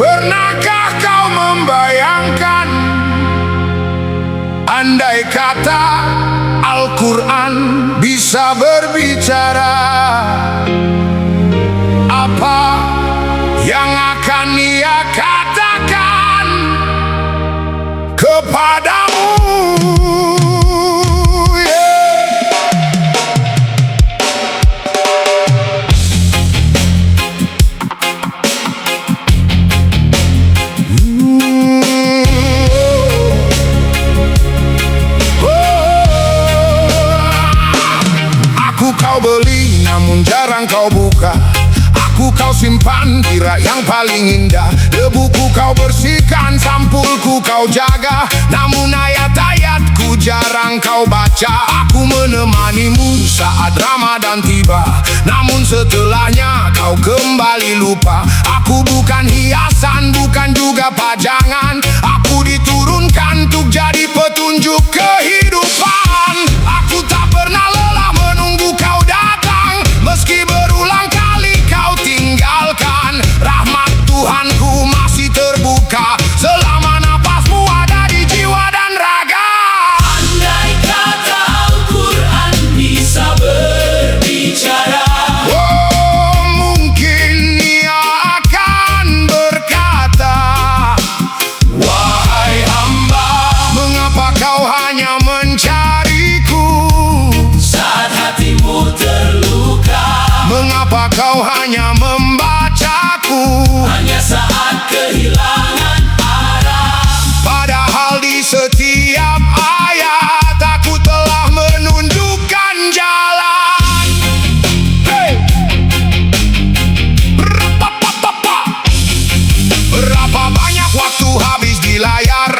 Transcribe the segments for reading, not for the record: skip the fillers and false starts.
Pernahkah kau membayangkan, andai kata Al-Quran bisa berbicara, apa yang akan ia katakan kepadamu? Aku kau beli namun jarang kau buka, aku kau simpan di rak yang paling indah. Debuku kau bersihkan, sampulku kau jaga, namun ayat-ayatku jarang kau baca. Aku menemanimu saat Ramadan tiba, namun setelahnya kau kembali lupa. Aku bukan hiasan, bukan juga pajangan, aku diturunkan untuk jadi petunjuk kehidupan. Aku tak pernah lelah menunggu kau datang, meski berulang kali kau tinggalkan. Rahmat Tuhanku masih terbuka selama napasmu ada di jiwa dan raga. Andai kata Al-Quran bisa berbicara, Oh, mungkin ia akan berkata, wahai hamba, mengapa kau hanya mencariku saat hatimu terluka, mengapa kau hanya membacaku hanya saat kehilangan arah. padahal di setiap ayat aku telah menunjukkan jalan. Hey! Berapa banyak waktu habis di layar,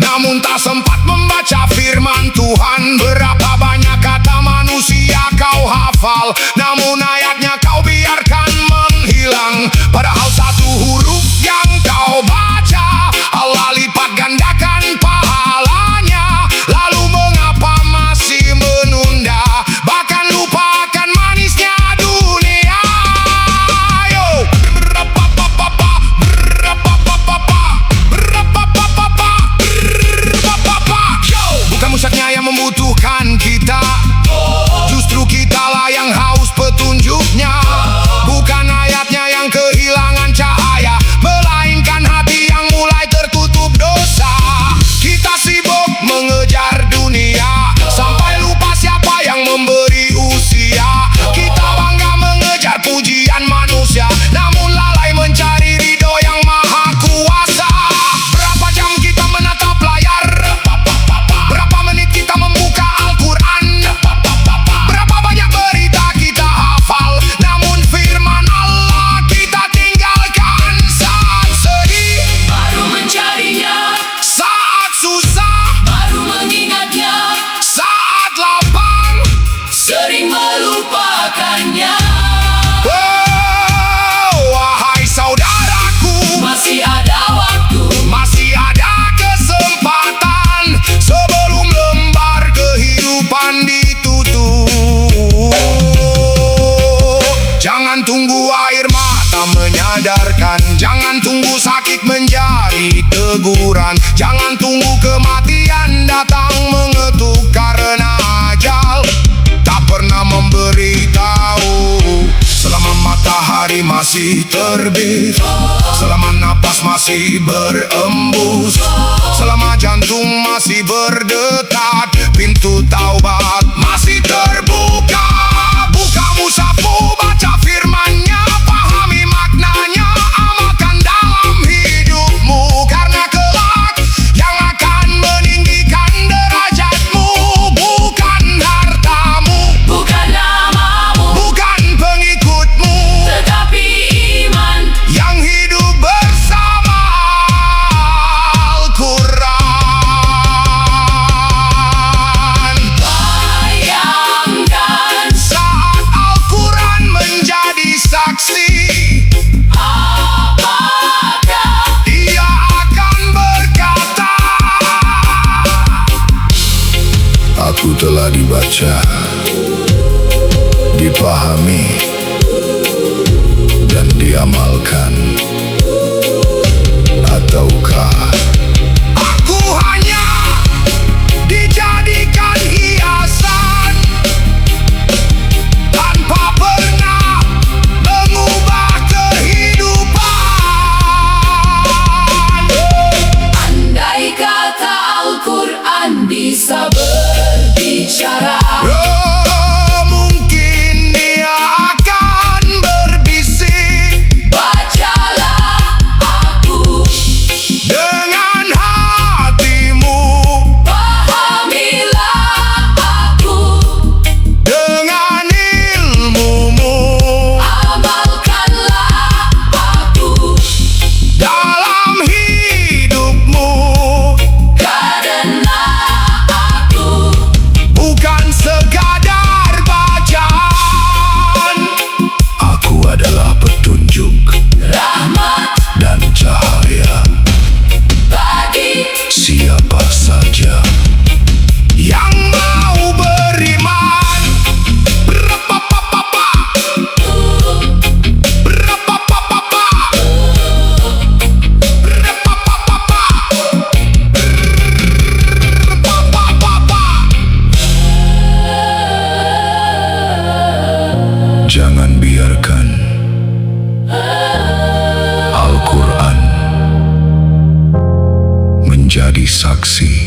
namun tak sempat membaca firman Tuhan. Berapa banyak kata manusia kau hafal, namun ayatnya kau biarkan menghilang. Padahal satu huruf yang kau baca, Allah lipat gandakan pahalanya. Lalu mengapa masih menunda, bahkan lupakan manisnya dunia? Yo! Bukan musyaknya yang membutuhkan kita, justru kitalah yang haus petunjuknya. Bukan ayatnya yang kehilangan cahaya, melainkan hati yang mulai tertutup dosa. Kita sibuk mengejar dunia sampai lupa siapa yang memberi usia. Kita bangga mengejar pujian manusia, namun lalai mencari ridho yang maha kuasa. Berapa jam kita menatap layar, berapa menit kita membuka Al-Quran, berapa banyak berita kita hafal, namun firman Allah kita tinggalkan. Saat sedih Baru mencarinya, saat susah, baru mengingatnya, saat lapang, sering melupakannya. oh, wahai saudaraku, Masih ada waktu, masih ada kesempatan sebelum lembar kehidupan ditutup. Jangan tunggu air mata menyadarkan, jangan tunggu sakit menjadi teguran, jangan tunggu kematian datang mengetuk karena ajal tak pernah memberitahu. Selama matahari masih terbit, selama napas masih berembus, selama jantung masih berdetak, pintu taubat masih terbuka. Buka musafmu, baca firman-Nya, pahami maknanya, amalkan dalam hidupmu, karena kelak yang akan meninggikan derajatmu bukan hartamu, bukan namamu, bukan pengikutmu, tetapi iman yang hidup bersama Al-Quran. Buku telah dibaca, dipahami, dan diamalkan. Ataukah aku hanya dijadikan hiasan tanpa pernah mengubah kehidupan? Andai kata Al-Quran bisa berbicara, Mungkin dia akan berbisik, bacalah aku, dengan hatimu, pahamilah aku, dengan ilmumu, amalkanlah aku, dalam hidupmu. karena aku Bukan sekadar bacaan, aku adalah petunjuk rahmat dan cahaya bagi siapa saja yang mau beriman. Berapapapa, berapapapa, berapapapa, berapapapa. Jangan biarkan Al-Quran menjadi saksi